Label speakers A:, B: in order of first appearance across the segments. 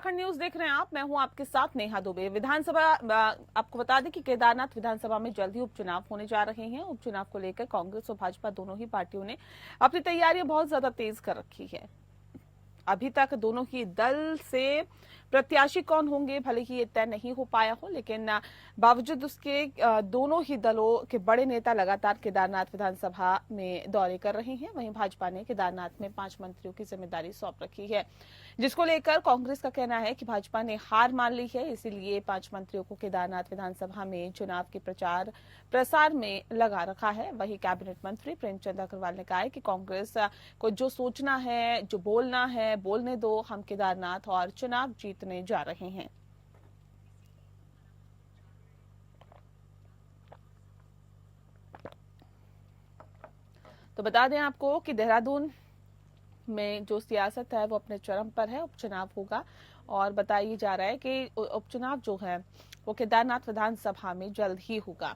A: Uttarakhand news देख रहे हैं आप। मैं हूं आपके साथ नेहा दुबे। विधानसभा आपको बता दें कि केदारनाथ विधानसभा में जल्द ही उपचुनाव होने जा रहे हैं। उपचुनाव को लेकर कांग्रेस और भाजपा दोनों ही पार्टियों ने अपनी तैयारियां बहुत ज्यादा तेज कर रखी है। अभी तक दोनों ही दल से प्रत्याशी कौन होंगे भले ही ये तय नहीं हो पाया हो, लेकिन बावजूद उसके दोनों ही दलों के बड़े नेता लगातार केदारनाथ विधानसभा में दौरे कर रहे हैं। वहीं भाजपा ने केदारनाथ में 5 मंत्रियों की जिम्मेदारी सौंप रखी है, जिसको लेकर कांग्रेस का कहना है कि भाजपा ने हार मान ली है, इसीलिए 5 मंत्रियों को केदारनाथ विधानसभा में चुनाव के प्रचार प्रसार में लगा रखा है। वहीं कैबिनेट मंत्री प्रेमचंद अग्रवाल ने कहा है कि कांग्रेस को जो सोचना है, जो बोलना है, बोलने दो। हम केदारनाथ और चुनाव जीतने जा रहे हैं। तो बता दें आपको कि देहरादून में जो सियासत है वो अपने चरम पर है। उपचुनाव होगा और बताया जा रहा है कि उपचुनाव जो है वो केदारनाथ विधानसभा में जल्द ही होगा।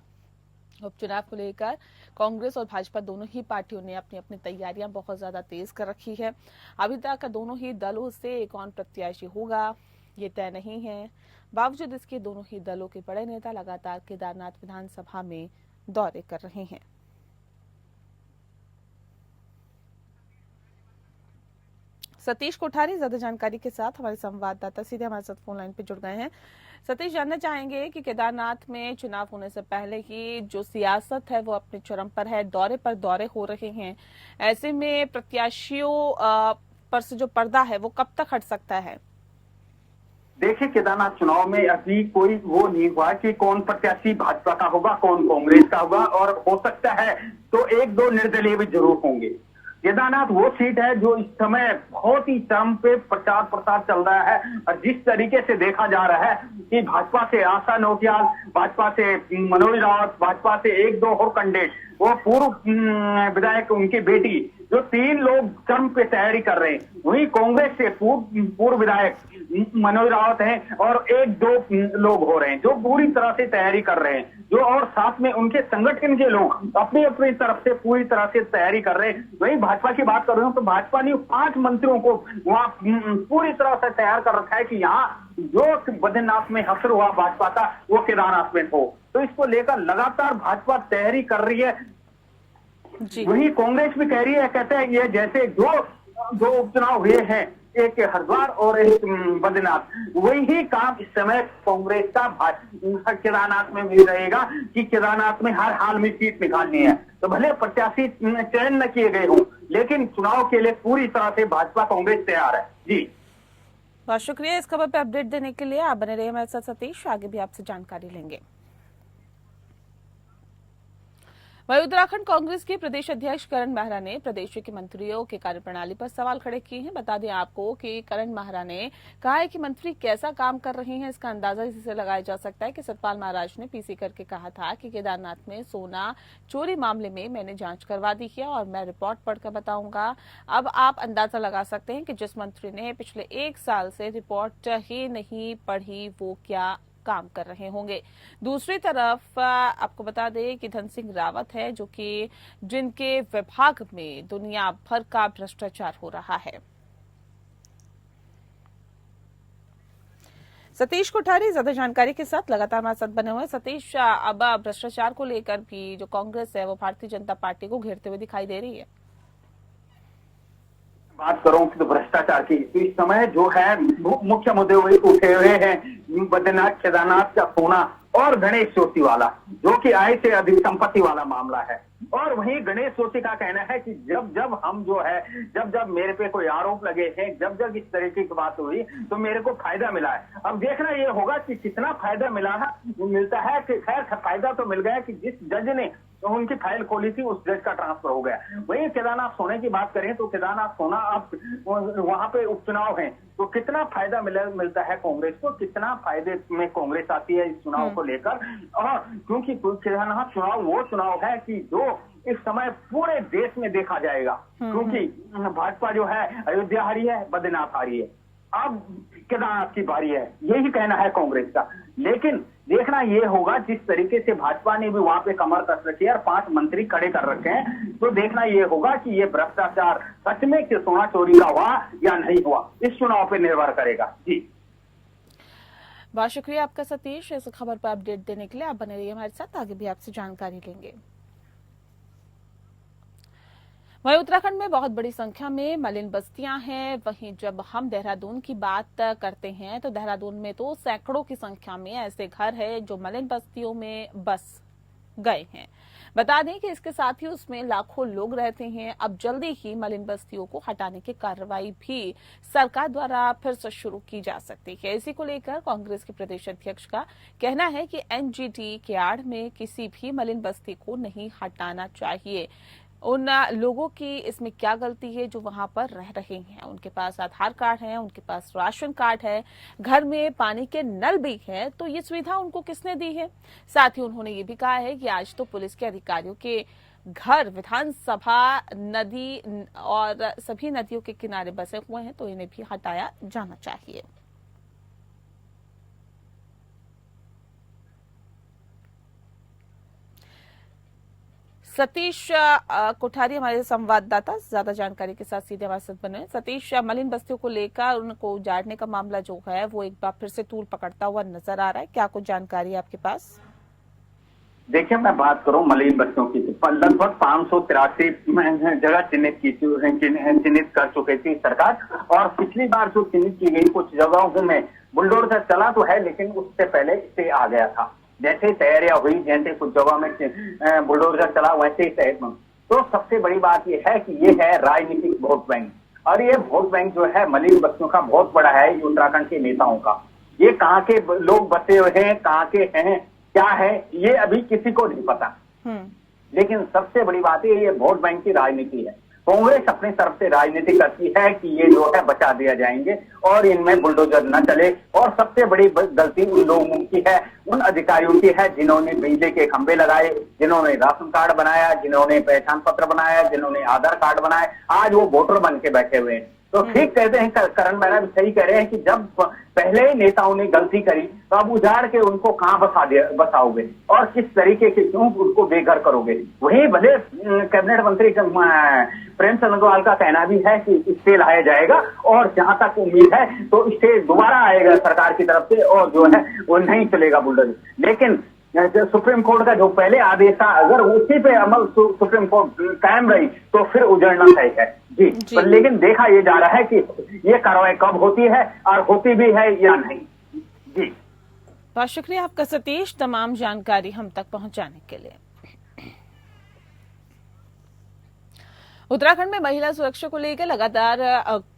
A: उपचुनाव को लेकर कांग्रेस और भाजपा दोनों ही पार्टियों ने अपनी अपनी तैयारियां बहुत ज्यादा तेज कर रखी है। अभी तक दोनों ही दलों से कौन प्रत्याशी होगा ये तय नहीं है। बावजूद इसके दोनों ही दलों के बड़े नेता लगातार केदारनाथ विधानसभा में दौरे कर रहे हैं। सतीश कोठारी ज्यादा जानकारी के साथ हमारे संवाददाता सीधे हमारे साथ फोन लाइन पे जुड़ गए हैं। सतीश, जानना चाहेंगे कि केदारनाथ में चुनाव होने से पहले ही जो सियासत है वो अपने चरम पर है, दौरे पर दौरे हो रहे हैं। ऐसे में प्रत्याशियों पर से जो पर्दा है वो कब तक हट सकता है?
B: देखिए, केदारनाथ चुनाव में अभी कोई वो नहीं हुआ कि कौन प्रत्याशी भाजपा का होगा, कौन कांग्रेस का होगा, और हो सकता है तो 1-2 निर्दलीय भी जरूर होंगे। केदारनाथ वो सीट है जो इस समय बहुत ही चरम पे प्रचार प्रसार चल रहा है, और जिस तरीके से देखा जा रहा है कि भाजपा से आशा नौटियाल, भाजपा से मनोज रावत, भाजपा से 1-2 और कैंडिडेट, वो पूर्व विधायक उनकी बेटी, जो 3 लोग चरम पे तैयारी कर रहे हैं। वहीं कांग्रेस से पूर्व विधायक मनोज रावत हैं और 1-2 लोग हो रहे हैं जो पूरी तरह से तैयारी कर रहे हैं, जो और साथ में उनके संगठन के लोग अपनी अपनी तरफ से पूरी तरह से तैयारी कर रहे हैं। वहीं भाजपा की बात कर रहे हो तो भाजपा ने 5 मंत्रियों को वहां पूरी तरह से तैयार कर रखा है कि यहाँ जो बद्रीनाथ में हसर हुआ भाजपा का वो केदारनाथ में हो। तो इसको लेकर लगातार भाजपा तैयारी कर रही है। वही कांग्रेस भी कह रही है, कहते हैं ये जैसे दो उपचुनाव हुए हैं, एक हरिद्वार और एक बद्रीनाथ, वही काम इस समय कांग्रेस का केदारनाथ में भी रहेगा कि केदारनाथ में हर हाल में सीट निकालनी है। तो भले प्रत्याशी चयन न किए गए हों, लेकिन चुनाव के लिए पूरी तरह से भाजपा कांग्रेस तैयार है। जी,
A: बहुत शुक्रिया इस खबर पे अपडेट देने के लिए। आप बने रहिए हमारे साथ सतीश, आगे भी आपसे जानकारी लेंगे। वहीं उत्तराखंड कांग्रेस के प्रदेश अध्यक्ष करण मेहरा ने प्रदेश के मंत्रियों के कार्यप्रणाली पर सवाल खड़े किए हैं। बता दें आपको कि करण मेहरा ने कहा है कि मंत्री कैसा काम कर रहे हैं इसका अंदाजा इसी से लगाया जा सकता है कि सतपाल महाराज ने पीसी करके कहा था कि केदारनाथ में सोना चोरी मामले में मैंने जांच करवा दी है और मैं रिपोर्ट पढ़कर बताऊंगा। अब आप अंदाजा लगा सकते हैं कि जिस मंत्री ने पिछले 1 साल से रिपोर्ट ही नहीं पढ़ी वो क्या काम कर रहे होंगे। दूसरी तरफ आपको बता दें कि धन सिंह रावत है जो कि जिनके विभाग में दुनिया भर का भ्रष्टाचार हो रहा है। सतीश कोठारी ज्यादा जानकारी के साथ लगातार हमारे साथ बने हुए। सतीश, अब भ्रष्टाचार को लेकर भी जो कांग्रेस है वो भारतीय जनता पार्टी को घेरते हुए दिखाई दे रही है।
B: बात करूं तो भ्रष्टाचार की इस समय जो है मुख्य मुद्दे उठे हुए हैं बद्रीनाथ केदारनाथ का सोना और गणेश जोशी वाला, जो कि आय से अधिक संपत्ति वाला मामला है। और वहीं गणेश जोशी का कहना है कि जब हम जो है जब मेरे पे कोई आरोप लगे हैं, जब इस तरीके की बात हुई तो मेरे को फायदा मिला है। अब देखना ये होगा कि कितना फायदा मिलता है। कि खैर फायदा तो मिल गया कि जिस जज ने तो उनकी फाइल खोली थी उस जज का ट्रांसफर हो गया। वहीं केदारनाथ सोने की बात करें तो केदारनाथ सोना अब वहां पे उपचुनाव है तो कितना फायदा मिलता है कांग्रेस को, कितना फायदे में कांग्रेस आती है इस चुनाव को लेकर। और क्योंकि केदारनाथ चुनाव वो चुनाव है कि जो इस समय पूरे देश में देखा जाएगा, क्योंकि भाजपा जो है अयोध्या हारी है, बद्रीनाथ हारी है, अब केदारनाथ की बारी है, यही कहना है कांग्रेस का। लेकिन देखना ये होगा जिस तरीके से भाजपा ने भी वहां पे कमर कस रखी है और 5 मंत्री खड़े कर रखे हैं, तो देखना ये होगा कि ये भ्रष्टाचार सच में कि सोना चोरी का हुआ या नहीं हुआ, इस चुनाव पे निर्भर करेगा। जी,
A: बहुत शुक्रिया आपका सतीश, इस खबर पर अपडेट देने के लिए। आप बने रहिए हमारे साथ, आगे भी आपसे जानकारी लेंगे। वहीं उत्तराखंड में बहुत बड़ी संख्या में मलिन बस्तियां हैं। वहीं जब हम देहरादून की बात करते हैं तो देहरादून में तो सैकड़ों की संख्या में ऐसे घर हैं जो मलिन बस्तियों में बस गए हैं। बता दें कि इसके साथ ही उसमें लाखों लोग रहते हैं। अब जल्दी ही मलिन बस्तियों को हटाने की कार्रवाई भी सरकार द्वारा फिर से शुरू की जा सकती है। इसी को लेकर कांग्रेस के प्रदेश अध्यक्ष का कहना है कि एनजीटी के आड़ में किसी भी मलिन बस्ती को नहीं हटाना चाहिए। उन लोगों की इसमें क्या गलती है जो वहां पर रह रहे हैं? उनके पास आधार कार्ड है, उनके पास राशन कार्ड है, घर में पानी के नल भी है, तो ये सुविधा उनको किसने दी है? साथ ही उन्होंने ये भी कहा है कि आज तो पुलिस के अधिकारियों के घर विधानसभा, नदी और सभी नदियों के किनारे बसे हुए हैं, तो इन्हें भी हटाया जाना चाहिए। सतीश कोठारी हमारे संवाददाता ज्यादा जानकारी के साथ सीधे हमारे साथ बने हैं। सतीश, मलिन बस्तियों को लेकर उनको उजाड़ने का मामला जो है वो एक बार फिर से तूल पकड़ता हुआ नजर आ रहा है, क्या कुछ जानकारी है आपके पास?
B: देखिए, मैं बात करूं मलिन बस्तियों की तो लगभग 583 जगह चिन्हित कर चुकी थी सरकार। और पिछली बार जो चिन्हित की गई कुछ जगहों में बुलडोजर चला तो है, लेकिन उससे पहले स्टे आ गया था। जैसे तैयारियां हुई, जैसे कुछ जगहों में बुलडोजर चला, वैसे ही तो सबसे बड़ी बात यह है कि ये है राजनीतिक वोट बैंक। और ये वोट बैंक जो है मलिन बस्तियों का बहुत बड़ा है, उत्तराखंड के नेताओं का। ये कहाँ के लोग बसे हुए हैं, कहाँ के हैं, क्या है, ये अभी किसी को नहीं पता। लेकिन सबसे बड़ी बात है, ये वोट बैंक की राजनीति है। कांग्रेस अपनी तरफ से राजनीति करती है कि ये जो है बचा दिया जाएंगे और इनमें बुलडोजर न चले। और सबसे बड़ी गलती उन लोगों की है, उन अधिकारियों की है जिन्होंने बिजली के खंभे लगाए, जिन्होंने राशन कार्ड बनाया, जिन्होंने पहचान पत्र बनाया, जिन्होंने आधार कार्ड बनाए। आज वो वोटर बन के बैठे हुए हैं। तो ठीक कहते हैं, करण मेहरा भी सही कह रहे हैं कि जब पहले ही नेताओं ने गलती करी तो अब उजाड़ के उनको कहां बसाओगे और किस तरीके से क्यों उनको बेघर करोगे। वही भले कैबिनेट मंत्री प्रेमचंद अग्रवाल का कहना भी है कि स्टे लाया जाएगा और जहां तक उम्मीद है तो स्टे दोबारा आएगा सरकार की तरफ से और जो है वो नहीं चलेगा बुलडोजर। लेकिन सुप्रीम कोर्ट का जो पहले आदेश था, अगर उसी पे अमल सुप्रीम कोर्ट कायम रही तो फिर उजड़ना तय है जी। पर लेकिन देखा ये जा रहा है कि ये कार्रवाई कब होती है और होती भी है या नहीं जी।
A: बहुत शुक्रिया आपका सतीश, तमाम जानकारी हम तक पहुंचाने के लिए। उत्तराखंड में महिला सुरक्षा को लेकर लगातार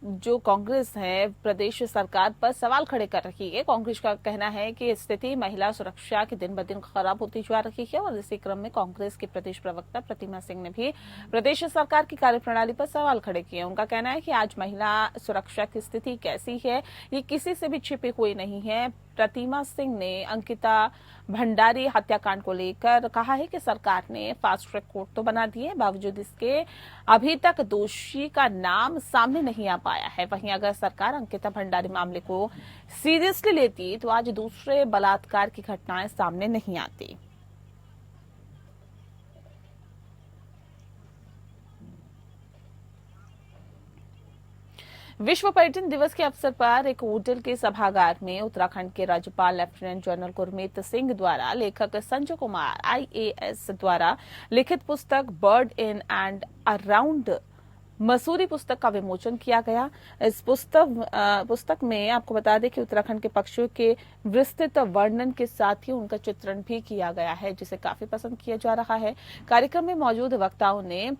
A: जो कांग्रेस है प्रदेश सरकार पर सवाल खड़े कर रही है। कांग्रेस का कहना है कि स्थिति महिला सुरक्षा की दिन ब दिन खराब होती जा रही है और इसी क्रम में कांग्रेस के प्रदेश प्रवक्ता प्रतिमा सिंह ने भी प्रदेश सरकार की कार्यप्रणाली पर सवाल खड़े किए। उनका कहना है कि आज महिला सुरक्षा की स्थिति कैसी है ये किसी से भी छिपी हुई नहीं है। प्रतिमा सिंह ने अंकिता भंडारी हत्याकांड को लेकर कहा है कि सरकार ने फास्ट ट्रैक कोर्ट तो बना दिए, बावजूद इसके अभी तक दोषी का नाम सामने नहीं आ पाया है। वहीं अगर सरकार अंकिता भंडारी मामले को सीरियसली लेती तो आज दूसरे बलात्कार की घटनाएं सामने नहीं आती। विश्व पर्यटन दिवस के अवसर पर एक होटल के सभागार में उत्तराखंड के राज्यपाल लेफ्टिनेंट जनरल गुरमीत सिंह द्वारा लेखक संजय कुमार IAS द्वारा लिखित पुस्तक bird in and around Mussoorie पुस्तक का विमोचन किया गया। इस पुस्तक में आपको बता दें कि उत्तराखंड के पक्षियों के विस्तृत वर्णन के साथ ही उनका चित्रण भी किया गया है, जिसे काफी पसंद किया जा रहा है। कार्यक्रम में मौजूद वक्ताओं ने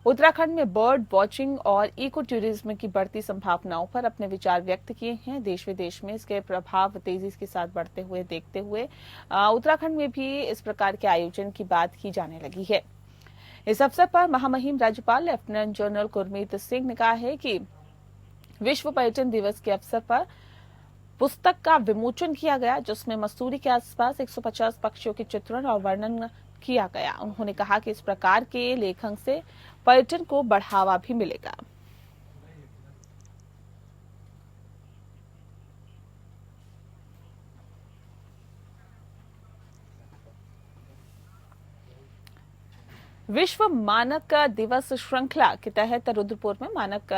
A: उत्तराखंड में बर्ड वॉचिंग और इको टूरिज्म की बढ़ती संभावनाओं पर अपने विचार व्यक्त किए हैं। देश विदेश में इसके प्रभाव तेजी के साथ बढ़ते हुए देखते हुए उत्तराखंड में भी इस प्रकार के आयोजन की बात की जाने लगी है। इस अवसर पर महामहिम राज्यपाल लेफ्टिनेंट जनरल गुरमीत सिंह ने कहा है कि विश्व पर्यटन दिवस के अवसर पर पुस्तक का विमोचन किया गया, जिसमें मसूरी के आसपास 150 पक्षियों के चित्रण और वर्णन किया गया। उन्होंने कहा कि इस प्रकार के लेखन से पर्यटन को बढ़ावा भी मिलेगा। विश्व मानक दिवस श्रृंखला के तहत रुद्रपुर में मानक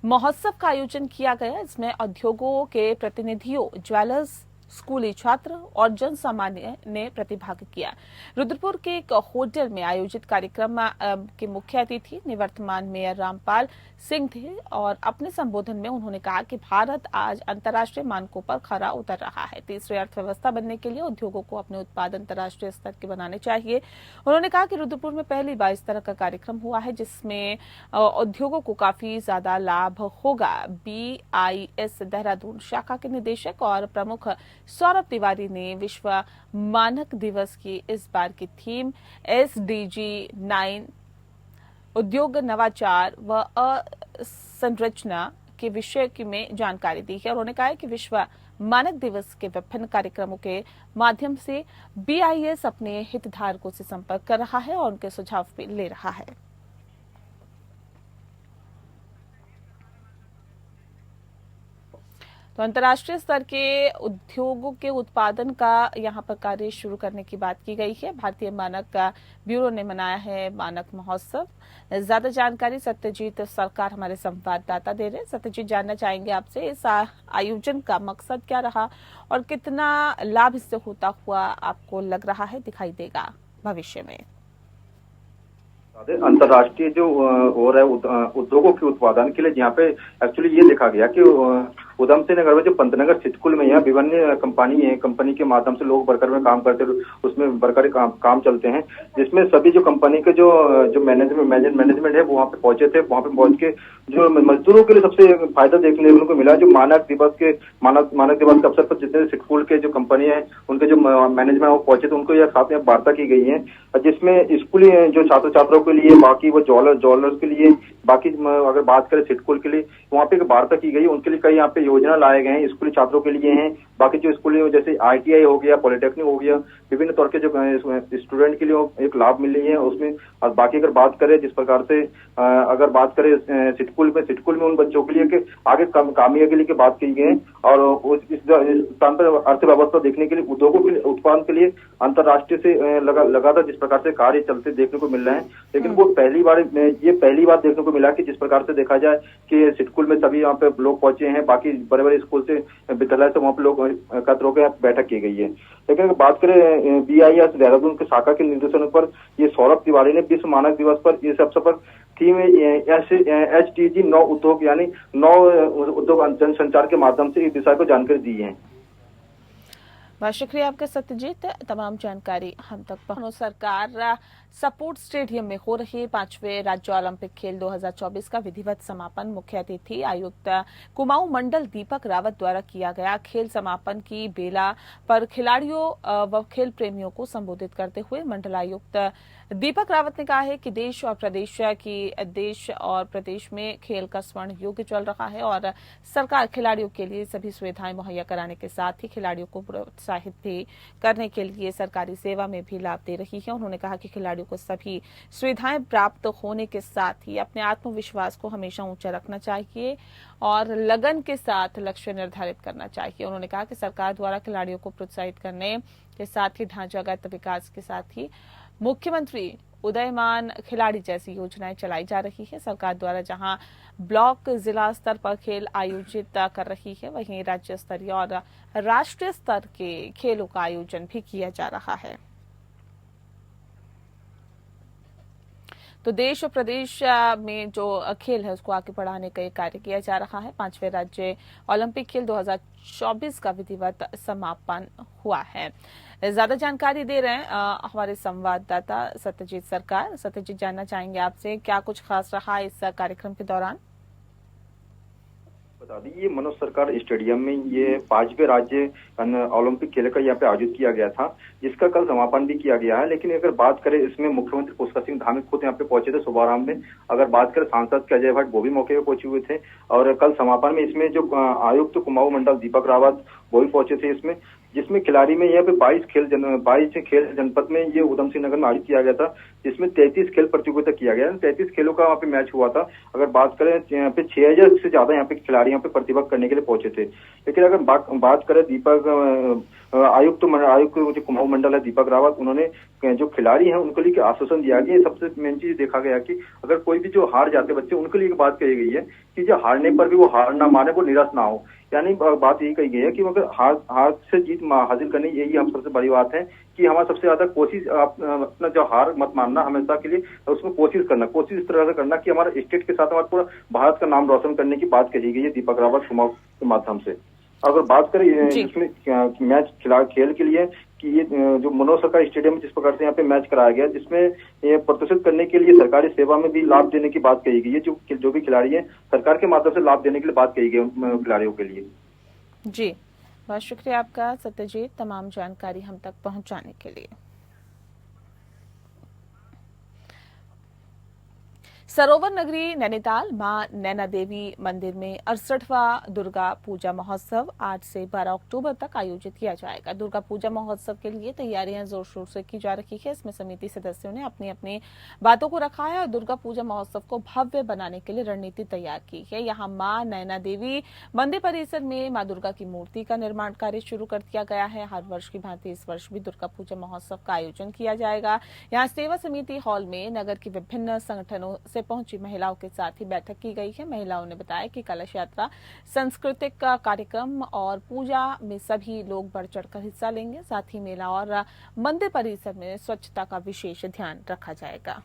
A: महोत्सव का आयोजन किया गया। इसमें उद्योगों के प्रतिनिधियों, ज्वेलर्स, स्कूली छात्र और जन सामान्य ने प्रतिभाग किया। रुद्रपुर के एक होटल में आयोजित कार्यक्रम के मुख्य अतिथि निवर्तमान मेयर रामपाल सिंह थे और अपने संबोधन में उन्होंने कहा कि भारत आज अंतर्राष्ट्रीय मानकों पर खरा उतर रहा है। तीसरी अर्थव्यवस्था बनने के लिए उद्योगों को अपने उत्पाद अंतर्राष्ट्रीय स्तर के बनाने चाहिए। उन्होंने कहा कि रुद्रपुर में पहली बार इस तरह का कार्यक्रम हुआ है जिसमें उद्योगों को काफी ज्यादा लाभ होगा। BIS देहरादून शाखा के निदेशक और प्रमुख सौरभ तिवारी ने विश्व मानक दिवस की इस बार की थीम SDG 9 उद्योग नवाचार व अवसंरचना के विषय में जानकारी दी है। उन्होंने कहा कि विश्व मानक दिवस के विभिन्न कार्यक्रमों के माध्यम से BIS अपने हितधारकों से संपर्क कर रहा है और उनके सुझाव भी ले रहा है। तो अंतर्राष्ट्रीय स्तर के उद्योगों के उत्पादन का यहां पर कार्य शुरू करने की बात की गई है। भारतीय मानक ब्यूरो ने मनाया है मानक महोत्सव। ज्यादा जानकारी सत्यजीत सरकार हमारे संवाददाता दे रहे हैं। सत्यजीत, जानना चाहेंगे आपसे इस आयोजन का मकसद क्या रहा और कितना लाभ इससे होता हुआ आपको लग रहा है दिखाई देगा भविष्य में?
C: अंतर्राष्ट्रीय जो हो रहा है उद्योगों के उत्पादन के लिए, जहाँ पे एक्चुअली ये देखा गया कि उधमसिंह नगर में जो पंतनगर सिटकुल में यहाँ विभिन्न कंपनी के माध्यम से लोग वर्कर में काम करते हैं, उसमें वर्कर काम चलते हैं, जिसमें सभी जो कंपनी के जो मैनेजमेंट है वो वहाँ पे पहुंचे थे। वहाँ पे पहुंच के जो मजदूरों के लिए सबसे फायदा देखने को मिला, जो मानक दिवस के अवसर पर जितने सिटकुल के जो कंपनी है उनके जो मैनेजमेंट वो पहुंचे थे, उनको यह साथ में वार्ता की गई है, जिसमें स्कूली जो छात्र छात्राओं के लिए, बाकी वो ज्वेलर्स के लिए, बाकी अगर बात करें सिटकुल के लिए, वहाँ पे एक वार्ता की गई। उनके लिए कई यहाँ पे योजना लाए गए हैं, स्कूली छात्रों के लिए हैं, बाकी जो स्कूली जैसे ITI हो गया, पॉलिटेक्निक हो गया, विभिन्न तौर के जो स्टूडेंट के लिए एक लाभ मिल रही है उसमें। और बाकी अगर बात करें जिस प्रकार से अगर बात करें सिटकुल में उन बच्चों के लिए कि आगे कामयाबी के लिए की बात की गई है और इस स्थान पर अर्थव्यवस्था देखने के लिए, उद्योगों के उत्पादन के लिए अंतर्राष्ट्रीय से लगातार जिस प्रकार से कार्य चलते देखने को मिल रहे हैं। लेकिन वो पहली बार देखने को मिला कि जिस प्रकार से देखा जाए कि सिटकुल में सभी यहाँ पे लोग पहुंचे हैं, बाकी बड़े बड़े स्कूल से, विद्यालय से वहाँ पे लोग एकत्र होकर बैठक की गई है। लेकिन अगर बात करें BIS देहरादून के शाखा के निर्देशन पर, ये सौरभ तिवारी ने विश्व मानक दिवस पर इस अवसर पर थीम SDG 9 उद्योग यानी 9 उद्योग जनसंचार के माध्यम से इस दिशा को जानकारी दी है।
A: बहुत शुक्रिया आपका सत्यजीत, तमाम जानकारी हम तक पहुंच। सरकार सपोर्ट स्टेडियम में हो रहे 5वें राज्य ओलंपिक खेल 2024 का विधिवत समापन मुख्य अतिथि आयुक्त कुमाऊं मंडल दीपक रावत द्वारा किया गया। खेल समापन की बेला पर खिलाड़ियों व खेल प्रेमियों को संबोधित करते हुए मंडलायुक्त दीपक रावत ने कहा है कि देश और प्रदेश में खेल का स्वर्ण युग चल रहा है और सरकार खिलाड़ियों के लिए सभी सुविधाएं मुहैया कराने के साथ ही खिलाड़ियों को प्रोत्साहित भी करने के लिए सरकारी सेवा में भी लाभ दे रही है। उन्होंने कहा कि खिलाड़ियों को सभी सुविधाएं प्राप्त होने के साथ ही अपने आत्मविश्वास को हमेशा ऊंचा रखना चाहिए और लगन के साथ लक्ष्य निर्धारित करना चाहिए। उन्होंने कहा कि सरकार द्वारा खिलाड़ियों को प्रोत्साहित करने के साथ ही ढांचागत विकास के साथ ही मुख्यमंत्री उदयमान खिलाड़ी जैसी योजनाएं चलाई जा रही है। सरकार द्वारा जहां ब्लॉक जिला स्तर पर खेल आयोजित कर रही है, वहीं राज्य स्तरीय और राष्ट्रीय स्तर के खेलों का आयोजन भी किया जा रहा है। तो देश और प्रदेश में जो खेल है उसको आगे बढ़ाने का कार्य किया जा रहा है। 5वें राज्य ओलंपिक खेल 2024 का विधिवत समापन हुआ है। ज्यादा जानकारी दे रहे हैं हमारे संवाददाता सत्यजीत सरकार। सत्यजीत, जानना चाहेंगे आपसे क्या कुछ खास रहा इस कार्यक्रम के दौरान?
C: बता दी, ये मनोज सरकार स्टेडियम में ये 5वें राज्य ओलंपिक खेल का यहाँ पे आयोजित किया गया था, जिसका कल समापन भी किया गया है। लेकिन अगर बात करें इसमें मुख्यमंत्री पुष्कर सिंह धामी खुद यहाँ पे पहुंचे थे शुभारंभ में। अगर बात करें सांसद के अजय भट्ट, वो भी मौके पे पहुंचे हुए थे। और कल समापन में इसमें जो आयुक्त कुमाऊं मंडल दीपक रावत वो भी पहुंचे थे इसमें, जिसमें खिलाड़ी में यहाँ पे 22 खेल जनपद में ये उधमसिंह नगर में आयोजित किया गया था, जिसमें 33 खेल प्रतियोगिता किया गया। 33 खेलों का वहाँ पे मैच हुआ था। अगर बात करें यहाँ पे 6000 से ज्यादा यहाँ पे खिलाड़ी यहाँ पे प्रतिभा करने के लिए पहुंचे थे। लेकिन अगर बात करें दीपक आयुक्त जो कुमाऊं मंडल है दीपक रावत, उन्होंने जो खिलाड़ी हैं उनको लिए आश्वासन दिया कि सबसे मेन चीज देखा गया कि अगर कोई भी जो हार जाते बच्चे उनके लिए बात कही गई है कि जो हारने पर भी वो हार ना माने, वो निराश ना हो। यानी बात यही कही गई है कि अगर हार से जीत हासिल करनी, यही हम सबसे बड़ी बात है कि हमारा सबसे ज्यादा कोशिश अपना जो हार मत मानना हमेशा के लिए, उसमें कोशिश इस तरह से करना कि हमारा स्टेट के साथ हमारा पूरा भारत का नाम रोशन करने की बात कही गई है दीपक रावत कुमाऊं के माध्यम से। अगर बात करें इसमें मैच खेल के लिए कि ये जो मनोज सरकार स्टेडियम में जिस प्रकार से यहाँ पे मैच कराया गया, जिसमें ये प्रदर्शित करने के लिए सरकारी सेवा में भी लाभ देने की बात कही गई है। जो भी खिलाड़ी हैं सरकार के माध्यम से लाभ देने के लिए बात कही गई खिलाड़ियों के लिए।
A: जी, बहुत शुक्रिया आपका सत्यजीत, तमाम जानकारी हम तक पहुंचाने के लिए। सरोवर नगरी नैनीताल मां नैना देवी मंदिर में 68वां दुर्गा पूजा महोत्सव आज से 12 अक्टूबर तक आयोजित किया जाएगा। दुर्गा पूजा महोत्सव के लिए तैयारियां जोर शोर से की जा रही है। इसमें समिति सदस्यों ने अपनी अपनी बातों को रखा है और दुर्गा पूजा महोत्सव को भव्य बनाने के लिए रणनीति तैयार की है। यहाँ मां नैना देवी मंदिर परिसर में मां दुर्गा की मूर्ति का निर्माण कार्य शुरू कर दिया गया है। हर वर्ष की भांति इस वर्ष भी दुर्गा पूजा महोत्सव का आयोजन किया जाएगा। यहाँ सेवा समिति हॉल में नगर के विभिन्न संगठनों से पहुंची महिलाओं के साथ ही बैठक की गई है। महिलाओं ने बताया कि कलश यात्रा, सांस्कृतिक कार्यक्रम और पूजा में सभी लोग बढ़ चढ़कर हिस्सा लेंगे। साथ ही मेला और मंदिर परिसर में स्वच्छता का विशेष ध्यान रखा जाएगा।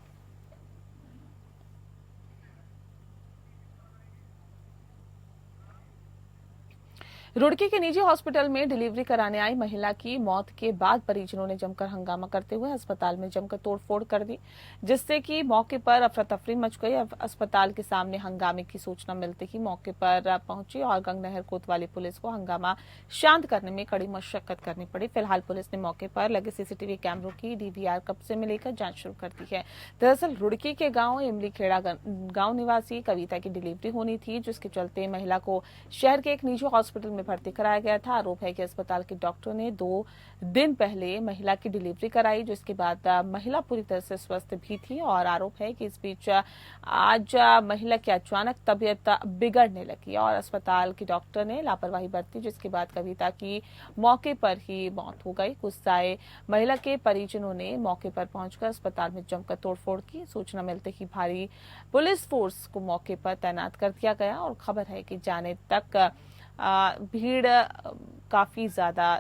A: रुड़की के निजी हॉस्पिटल में डिलीवरी कराने आई महिला की मौत के बाद परिजनों ने जमकर हंगामा करते हुए अस्पताल में जमकर तोड़फोड़ कर दी, जिससे कि मौके पर अफरा तफरी मच गई। अस्पताल के सामने हंगामे की सूचना मिलते ही मौके पर पहुंची और गंगनहर कोतवाली पुलिस को हंगामा शांत करने में कड़ी मशक्कत करनी पड़ी। फिलहाल पुलिस ने मौके पर लगे सीसीटीवी कैमरों की डीवीआर कब्जे में लेकर जांच शुरू कर दी है। दरअसल रुड़की के गांव इमली खेड़ा गांव निवासी कविता की डिलीवरी होनी थी, जिसके चलते महिला को शहर के एक निजी हॉस्पिटल में भर्ती कराया गया था। आरोप है कि अस्पताल के डॉक्टर ने 2 दिन पहले महिला की डिलीवरी कराई, जिसके बाद महिला पूरी तरह से स्वस्थ भी थी और आरोप है कि इस बीच आज महिला की अचानक तबीयत बिगड़ने लगी और अस्पताल के डॉक्टर ने लापरवाही बरती, जिसके बाद कविता की मौके पर ही मौत हो गई। गुस्साए महिला के परिजनों ने मौके पर पहुंचकर अस्पताल में जमकर तोड़फोड़ की। सूचना मिलते ही भारी पुलिस फोर्स को मौके पर तैनात कर दिया गया और खबर है कि जाने तक भीड़ काफी ज्यादा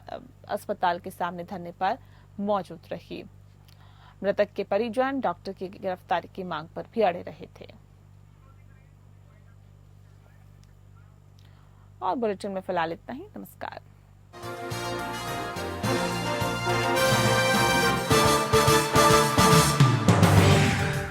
A: अस्पताल के सामने धरने पर मौजूद रही। मृतक के परिजन डॉक्टर की गिरफ्तारी की मांग पर भी अड़े रहे थे। और बुलेटिन में फिलहाल इतना ही। नमस्कार।